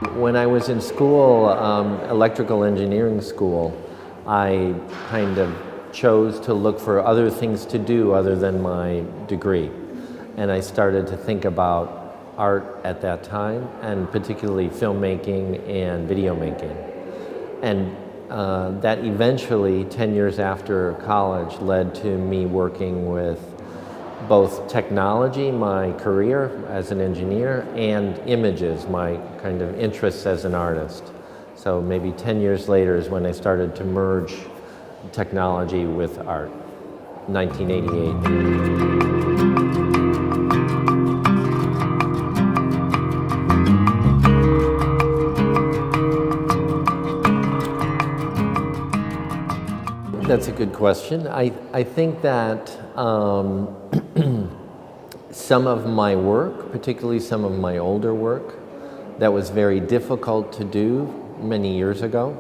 When I was in school, electrical engineering school, I kind of chose to look for other things to do other than my degree. And I started to think about art at that time, and particularly filmmaking and video making. And that eventually, 10 years after college, led to me working with both technology, my career as an engineer, and images, my kind of interests as an artist. So maybe 10 years later is when I started to merge technology with art, 1988. That's a good question. I think that some of my work, particularly some of my older work, that was very difficult to do many years ago,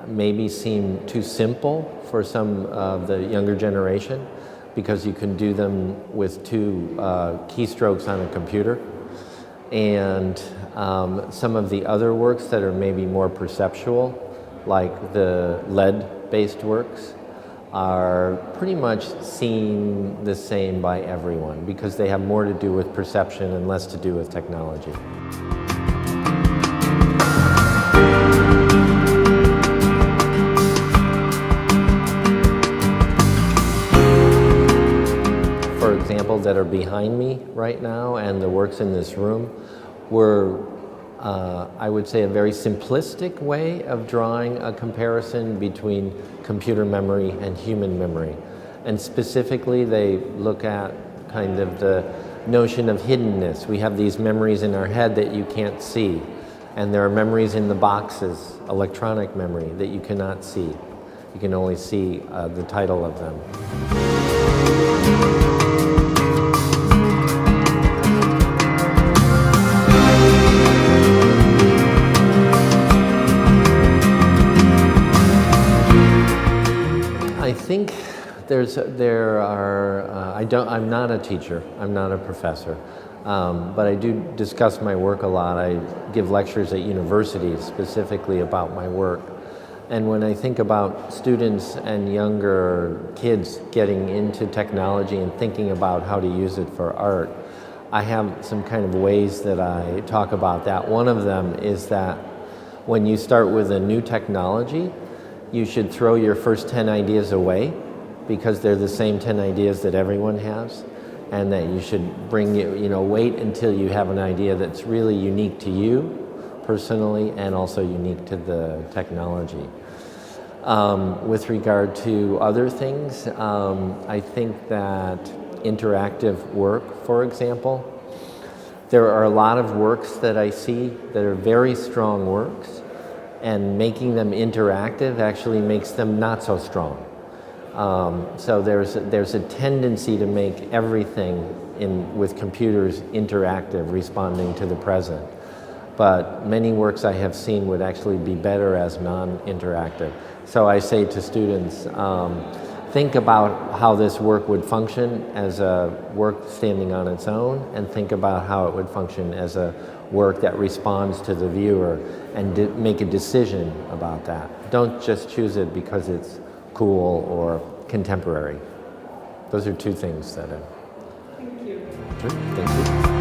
maybe seem too simple for some of the younger generation because you can do them with two keystrokes on a computer. And some of the other works that are maybe more perceptual, like the lead-based works, are pretty much seen the same by everyone because they have more to do with perception and less to do with technology. For example, that are behind me right now and the works in this room were I would say a very simplistic way of drawing a comparison between computer memory and human memory. And specifically, they look at kind of the notion of hiddenness. We have these memories in our head that you can't see. And there are memories in the boxes, electronic memory, that you cannot see. You can only see the title of them. I think I'm not a teacher, I'm not a professor, but I do discuss my work a lot. I give lectures at universities specifically about my work. And when I think about students and younger kids getting into technology and thinking about how to use it for art, I have some kind of ways that I talk about that. One of them is that when you start with a new technology, you should throw your first 10 ideas away because they're the same 10 ideas that everyone has, and that you should wait until you have an idea that's really unique to you personally and also unique to the technology. With regard to other things, I think that interactive work, for example, there are a lot of works that I see that are very strong works, and making them interactive actually makes them not so strong. So there's a tendency to make everything with computers interactive, responding to the present. But many works I have seen would actually be better as non-interactive. So I say to students, think about how this work would function as a work standing on its own, and think about how it would function as a work that responds to the viewer, and make a decision about that. Don't just choose it because it's cool or contemporary. Those are two things that Thank you. Sure, thank you.